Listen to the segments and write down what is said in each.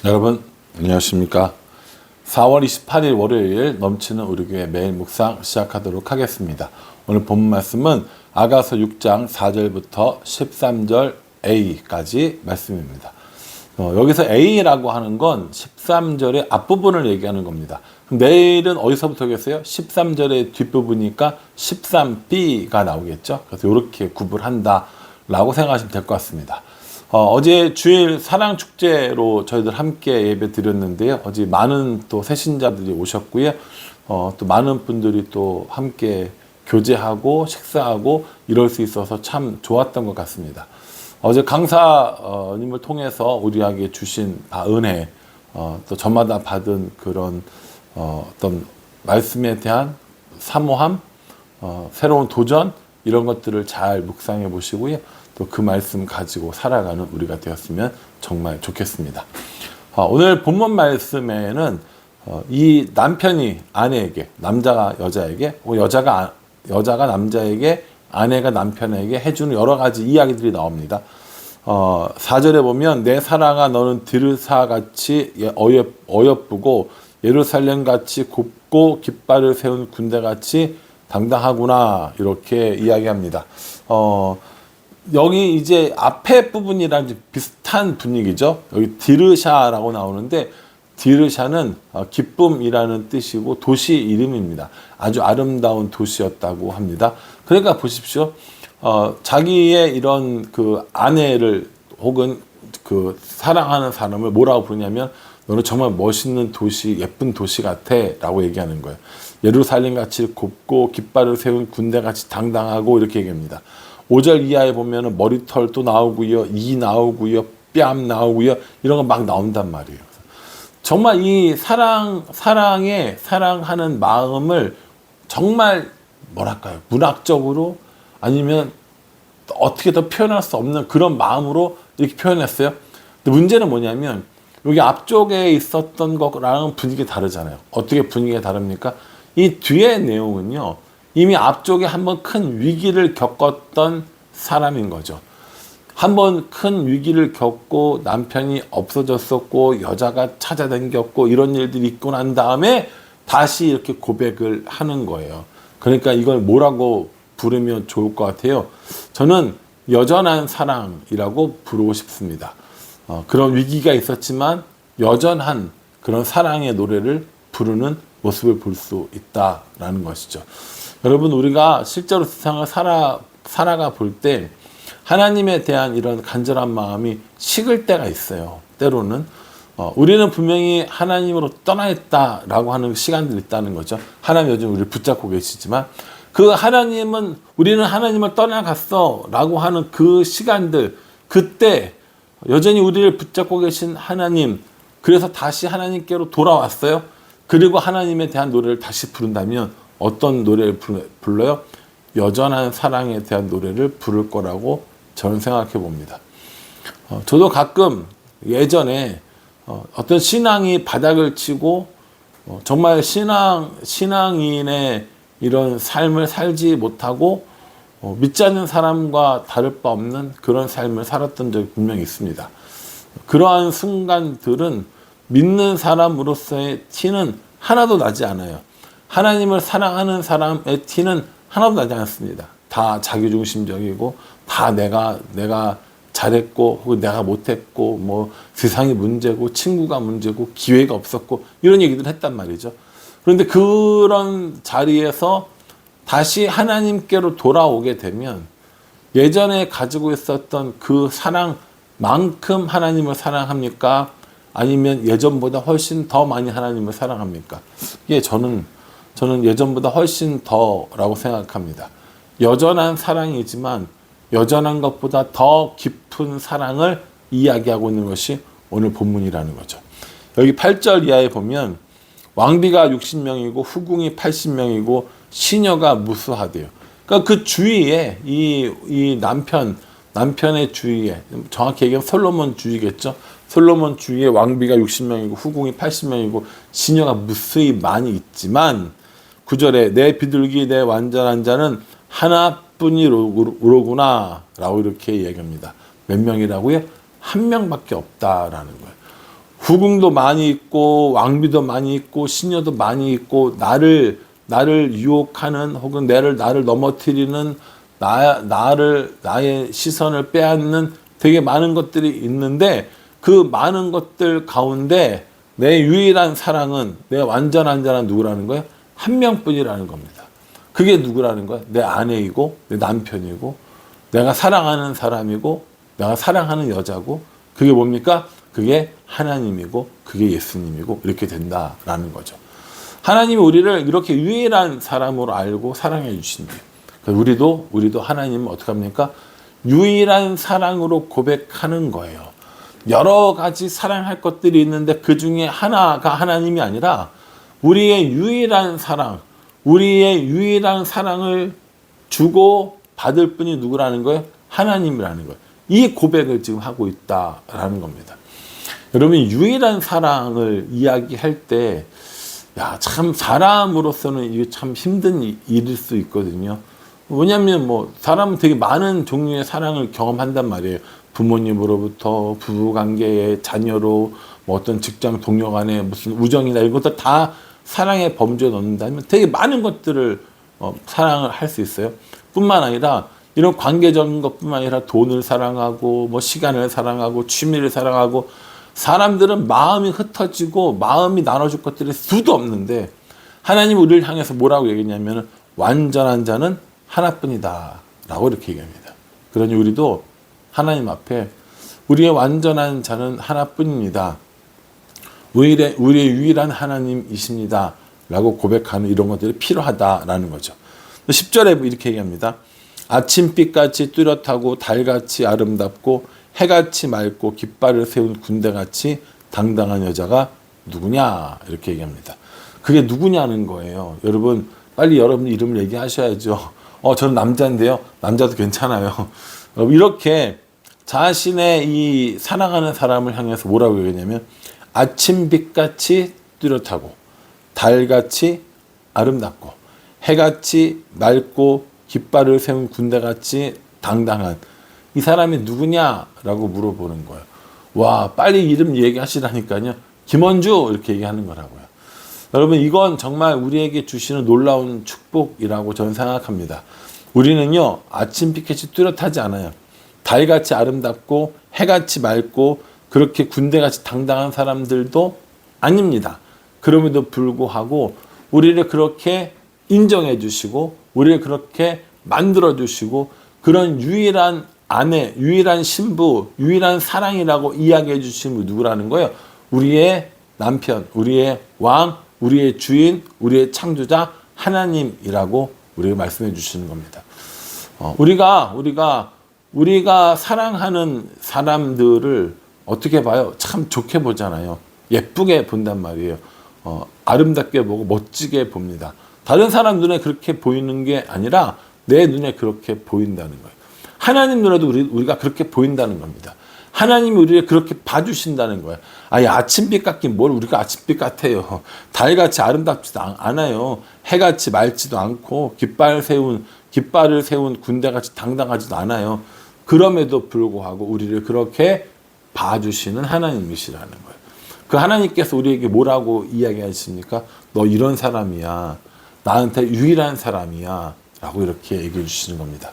여러분 안녕하십니까. 4월 28일 월요일 넘치는 우리 교회 매일 묵상 시작하도록 하겠습니다. 오늘 본 말씀은 아가서 6장 4절부터 13절 A까지 말씀입니다. 여기서 A라고 하는 건 13절의 앞부분을 얘기하는 겁니다. 내일은 어디서부터 오겠어요? 13절의 뒷부분이니까 13B가 나오겠죠. 그래서 이렇게 구분한다 라고 생각하시면 될 것 같습니다. 어제 주일 사랑축제로 저희들 함께 예배 드렸는데요. 어제 많은 또 새신자들이 오셨고요. 또 많은 분들이 또 함께 교제하고 식사하고 이럴 수 있어서 참 좋았던 것 같습니다. 어제 강사님을 통해서 우리에게 주신 은혜, 또 저마다 받은 그런 어떤 말씀에 대한 사모함, 새로운 도전 이런 것들을 잘 묵상해 보시고요. 또 그 말씀 가지고 살아가는 우리가 되었으면 정말 좋겠습니다. 오늘 본문 말씀에는 이 남편이 아내에게, 남자가 여자에게, 여자가 남자에게, 아내가 남편에게 해주는 여러 가지 이야기들이 나옵니다. 4절에 보면 내 사랑아 너는 드르사같이 어여쁘고 예루살렘같이 곱고 깃발을 세운 군대같이 당당하구나 이렇게 이야기합니다. 여기 이제 앞에 부분이랑 비슷한 분위기죠. 여기 디르샤라고 나오는데 디르샤는 기쁨이라는 뜻이고 도시 이름입니다. 아주 아름다운 도시였다고 합니다. 그러니까 보십시오. 자기의 이런 그 아내를 혹은 그 사랑하는 사람을 뭐라고 부르냐면 너는 정말 멋있는 도시, 예쁜 도시 같아 라고 얘기하는 거예요. 예루살렘 같이 곱고 깃발을 세운 군대 같이 당당하고 이렇게 얘기합니다. 5절 이하에 보면은 머리털도 나오고요, 이 나오고요, 뺨 나오고요, 이런 거 막 나온단 말이에요. 정말 이 사랑하는 마음을 정말 뭐랄까요, 문학적으로 아니면 어떻게 더 표현할 수 없는 그런 마음으로 이렇게 표현했어요. 근데 문제는 뭐냐면 여기 앞쪽에 있었던 거랑은 분위기가 다르잖아요. 어떻게 분위기가 다릅니까? 이 뒤의 내용은요, 이미 앞쪽에 한번 큰 위기를 겪었던 사람인 거죠. 한번 큰 위기를 겪고 남편이 없어졌었고 여자가 찾아다녔고 이런 일들이 있고 난 다음에 다시 이렇게 고백을 하는 거예요. 그러니까 이걸 뭐라고 부르면 좋을 것 같아요. 저는 여전한 사랑이라고 부르고 싶습니다. 그런 위기가 있었지만 여전한 그런 사랑의 노래를 부르는 모습을 볼 수 있다라는 것이죠. 여러분, 우리가 실제로 세상을 살아가 볼 때 하나님에 대한 이런 간절한 마음이 식을 때가 있어요. 때로는 우리는 분명히 하나님으로 떠나 있다라고 하는 시간들이 있다는 거죠. 하나님 요즘 우리를 붙잡고 계시지만 그 우리는 하나님을 떠나갔어 라고 하는 그 시간들, 그때 여전히 우리를 붙잡고 계신 하나님, 그래서 다시 하나님께로 돌아왔어요. 그리고 하나님에 대한 노래를 다시 부른다면 어떤 노래를 불러요? 여전한 사랑에 대한 노래를 부를 거라고 저는 생각해 봅니다. 저도 가끔 예전에 어떤 신앙이 바닥을 치고 정말 신앙인의 이런 삶을 살지 못하고 믿지 않는 사람과 다를 바 없는 그런 삶을 살았던 적이 분명히 있습니다. 그러한 순간들은 믿는 사람으로서의 티는 하나도 나지 않아요. 하나님을 사랑하는 사람의 티는 하나도 나지 않습니다. 다 자기중심적이고 다 내가 잘했고 혹은 내가 못했고 뭐 세상이 문제고 친구가 문제고 기회가 없었고 이런 얘기들을 했단 말이죠. 그런데 그런 자리에서 다시 하나님께로 돌아오게 되면 예전에 가지고 있었던 그 사랑만큼 하나님을 사랑합니까? 아니면 예전보다 훨씬 더 많이 하나님을 사랑합니까? 예, 저는 예전보다 훨씬 더라고 생각합니다. 여전한 사랑이지만 여전한 것보다 더 깊은 사랑을 이야기하고 있는 것이 오늘 본문이라는 거죠. 여기 8절 이하에 보면 왕비가 60명이고 후궁이 80명이고 시녀가 무수하대요. 그러니까 그 주위에 이 남편의 주위에, 정확히 얘기하면 솔로몬 주위겠죠. 솔로몬 주위에 왕비가 60명이고 후궁이 80명이고 시녀가 무수히 많이 있지만 9절에 내 비둘기 내 완전한 자는 하나뿐이로구나 라고 이렇게 얘기합니다. 몇 명이라고요? 한 명밖에 없다라는 거예요. 부궁도 많이 있고 왕비도 많이 있고 신녀도 많이 있고 나를 유혹하는 혹은 나를 넘어뜨리는 나의 시선을 빼앗는 되게 많은 것들이 있는데 그 많은 것들 가운데 내 유일한 사랑은 내 완전한 자는 누구라는 거예요? 한 명뿐이라는 겁니다. 그게 누구라는 거야? 내 아내이고 내 남편이고 내가 사랑하는 사람이고 내가 사랑하는 여자고 그게 뭡니까? 그게 하나님이고 그게 예수님이고 이렇게 된다라는 거죠. 하나님이 우리를 이렇게 유일한 사람으로 알고 사랑해 주신대요. 우리도 하나님은 어떻게 합니까? 유일한 사랑으로 고백하는 거예요. 여러 가지 사랑할 것들이 있는데 그 중에 하나가 하나님이 아니라 우리의 유일한 사랑을 주고 받을 분이 누구라는 거예요? 하나님이라는 거예요. 이 고백을 지금 하고 있다라는 겁니다. 여러분 유일한 사랑을 이야기할 때 참 사람으로서는 이게 참 힘든 일일 수 있거든요. 왜냐하면 사람은 되게 많은 종류의 사랑을 경험한단 말이에요. 부모님으로부터 부부관계의 자녀로 어떤 직장 동료 간의 무슨 우정이나 이런 것들 다 사랑의 범주에 넣는다면 되게 많은 것들을 사랑을 할 수 있어요. 뿐만 아니라 이런 관계적인 것뿐만 아니라 돈을 사랑하고 시간을 사랑하고 취미를 사랑하고 사람들은 마음이 흩어지고 마음이 나눠줄 것들이 수도 없는데 하나님 우리를 향해서 뭐라고 얘기했냐면 완전한 자는 하나뿐이다 라고 이렇게 얘기합니다. 그러니 우리도 하나님 앞에 우리의 완전한 자는 하나뿐입니다. 우리의 유일한 하나님이십니다 라고 고백하는 이런 것들이 필요하다라는 거죠. 10절에 이렇게 얘기합니다. 아침빛같이 뚜렷하고 달같이 아름답고 해같이 맑고 깃발을 세운 군대같이 당당한 여자가 누구냐 이렇게 얘기합니다. 그게 누구냐는 거예요. 여러분 빨리 여러분 이름을 얘기하셔야죠. 저는 남자인데요. 남자도 괜찮아요. 이렇게 자신의 이 사랑하는 사람을 향해서 뭐라고 얘기하냐면 아침빛같이 뚜렷하고 달같이 아름답고 해같이 맑고 깃발을 세운 군대같이 당당한 이 사람이 누구냐라고 물어보는 거예요. 와 빨리 이름 얘기하시라니까요. 김원주 이렇게 얘기하는 거라고요. 여러분 이건 정말 우리에게 주시는 놀라운 축복이라고 저는 생각합니다. 우리는요 아침빛같이 뚜렷하지 않아요. 달같이 아름답고 해같이 맑고 그렇게 군대같이 당당한 사람들도 아닙니다. 그럼에도 불구하고 우리를 그렇게 인정해 주시고 우리를 그렇게 만들어 주시고 그런 유일한 아내, 유일한 신부, 유일한 사랑이라고 이야기해 주신 분 누구라는 거예요? 우리의 남편, 우리의 왕, 우리의 주인, 우리의 창조자 하나님이라고 우리가 말씀해 주시는 겁니다. 우리가 사랑하는 사람들을 어떻게 봐요? 참 좋게 보잖아요. 예쁘게 본단 말이에요. 아름답게 보고 멋지게 봅니다. 다른 사람 눈에 그렇게 보이는 게 아니라 내 눈에 그렇게 보인다는 거예요. 하나님 눈에도 우리가 그렇게 보인다는 겁니다. 하나님이 우리를 그렇게 봐주신다는 거예요. 아침빛 같긴 뭘 우리가 아침빛 같아요. 달같이 아름답지도 않아요. 해같이 맑지도 않고 깃발을 세운 군대같이 당당하지도 않아요. 그럼에도 불구하고 우리를 그렇게 봐주시는 하나님이시라는 거예요. 그 하나님께서 우리에게 뭐라고 이야기하십니까? 너 이런 사람이야. 나한테 유일한 사람이야. 라고 이렇게 얘기해 주시는 겁니다.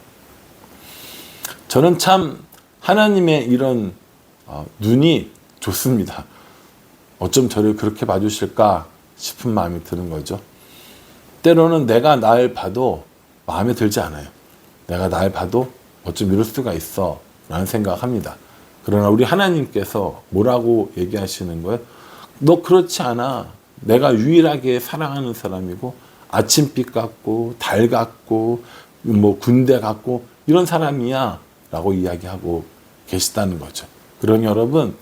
저는 참 하나님의 이런 눈이 좋습니다. 어쩜 저를 그렇게 봐주실까 싶은 마음이 드는 거죠. 때로는 내가 날 봐도 마음에 들지 않아요. 내가 날 봐도 어쩜 이럴 수가 있어 라는 생각합니다. 그러나 우리 하나님께서 뭐라고 얘기하시는 거예요? 너 그렇지 않아. 내가 유일하게 사랑하는 사람이고 아침빛 같고 달 같고 군대 같고 이런 사람이야 라고 이야기하고 계시다는 거죠. 그러니 여러분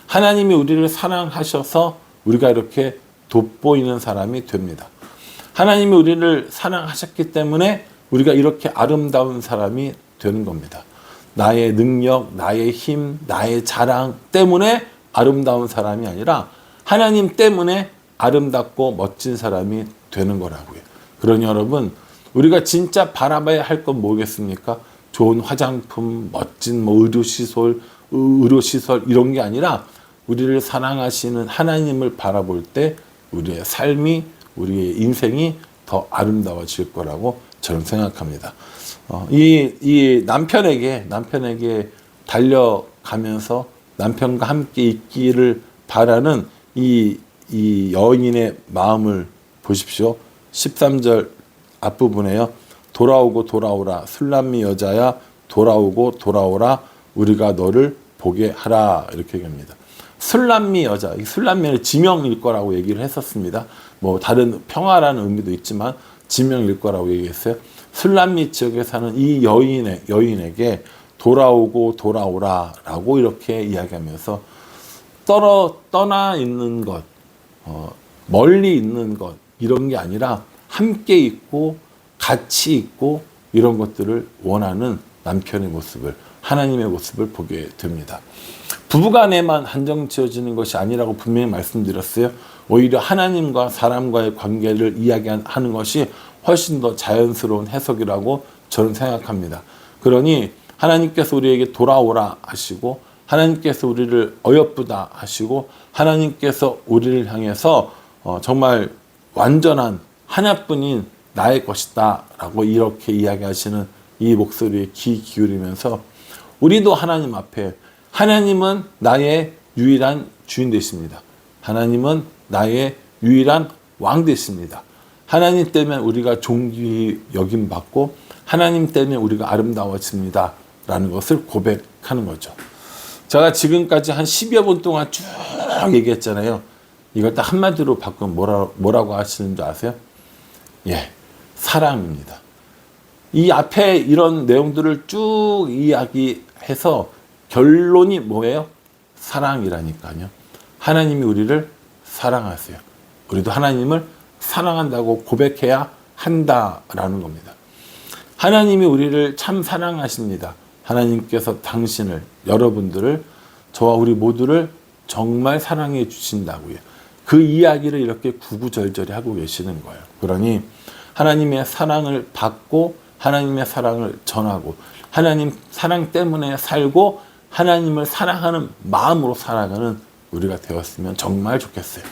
하나님이 우리를 사랑하셔서 우리가 이렇게 돋보이는 사람이 됩니다. 하나님이 우리를 사랑하셨기 때문에 우리가 이렇게 아름다운 사람이 되는 겁니다. 나의 능력, 나의 힘, 나의 자랑 때문에 아름다운 사람이 아니라 하나님 때문에 아름답고 멋진 사람이 되는 거라고요. 그러니 여러분 우리가 진짜 바라봐야 할 건 뭐겠습니까? 좋은 화장품, 멋진 의료시설 이런 게 아니라 우리를 사랑하시는 하나님을 바라볼 때 우리의 삶이, 우리의 인생이 더 아름다워질 거라고 저는 생각합니다. 이 남편에게 달려가면서 남편과 함께 있기를 바라는 이 여인의 마음을 보십시오. 13절 앞부분에요. 돌아오고 돌아오라 술람미 여자야, 돌아오고 돌아오라 우리가 너를 보게 하라, 이렇게 얘기합니다. 술람미 여자, 이 술람미는 지명일 거라고 얘기를 했었습니다. 뭐 다른 평화라는 의미도 있지만 지명일 거라고 얘기했어요. 술람미 지역에 사는 이 여인에게 돌아오고 돌아오라라고 이렇게 이야기하면서 떠나 있는 것, 멀리 있는 것, 이런 게 아니라 함께 있고 같이 있고 이런 것들을 원하는 남편의 모습을, 하나님의 모습을 보게 됩니다. 부부간에만 한정 지어지는 것이 아니라고 분명히 말씀드렸어요. 오히려 하나님과 사람과의 관계를 이야기하는 것이 훨씬 더 자연스러운 해석이라고 저는 생각합니다. 그러니 하나님께서 우리에게 돌아오라 하시고, 하나님께서 우리를 어여쁘다 하시고, 하나님께서 우리를 향해서 정말 완전한 하나뿐인 나의 것이다 라고 이렇게 이야기하시는 이 목소리에 귀 기울이면서 우리도 하나님 앞에, 하나님은 나의 유일한 주인 되십니다. 하나님은 나의 유일한 왕 되십니다. 하나님 때문에 우리가 존귀 여김받고 하나님 때문에 우리가 아름다워집니다 라는 것을 고백하는 거죠. 제가 지금까지 한 10여 분 동안 쭉 얘기했잖아요. 이걸 딱 한마디로 바꾸면 뭐라고 하시는 줄 아세요? 예, 사랑입니다. 이 앞에 이런 내용들을 쭉 이야기해서 결론이 뭐예요? 사랑이라니까요. 하나님이 우리를 사랑하세요. 우리도 하나님을 사랑한다고 고백해야 한다라는 겁니다. 하나님이 우리를 참 사랑하십니다. 하나님께서 당신을, 여러분들을, 저와 우리 모두를 정말 사랑해 주신다고요. 그 이야기를 이렇게 구구절절히 하고 계시는 거예요. 그러니 하나님의 사랑을 받고 하나님의 사랑을 전하고 하나님 사랑 때문에 살고 하나님을 사랑하는 마음으로 살아가는 우리가 되었으면 정말 좋겠어요.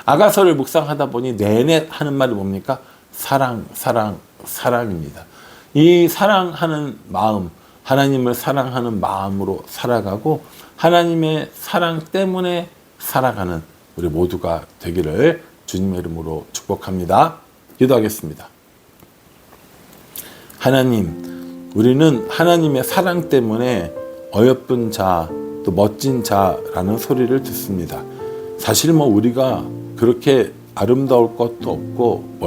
아가서를 묵상하다 보니 내내 하는 말이 뭡니까? 사랑, 사랑, 사랑입니다. 이 사랑하는 마음, 하나님을 사랑하는 마음으로 살아가고 하나님의 사랑 때문에 살아가는 우리 모두가 되기를 주님의 이름으로 축복합니다. 기도하겠습니다. 하나님, 우리는 하나님의 사랑 때문에 어여쁜 자, 또 멋진 자라는 소리를 듣습니다. 사실 뭐 우리가 그렇게 아름다울 것도 없고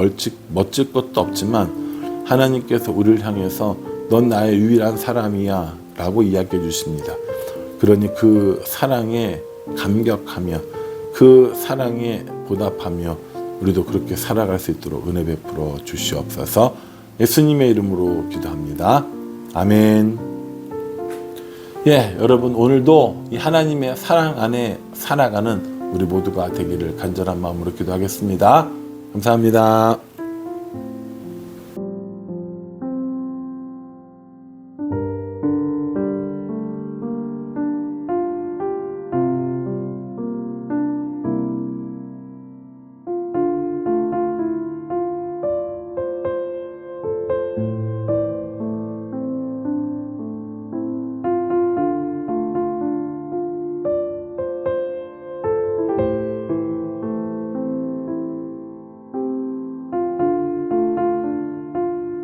멋질 것도 없지만 하나님께서 우리를 향해서 넌 나의 유일한 사람이야 라고 이야기해 주십니다. 그러니 그 사랑에 감격하며 그 사랑에 보답하며 우리도 그렇게 살아갈 수 있도록 은혜 베풀어 주시옵소서. 예수님의 이름으로 기도합니다. 아멘. 예, 여러분 오늘도 이 하나님의 사랑 안에 살아가는 우리 모두가 되기를 간절한 마음으로 기도하겠습니다. 감사합니다.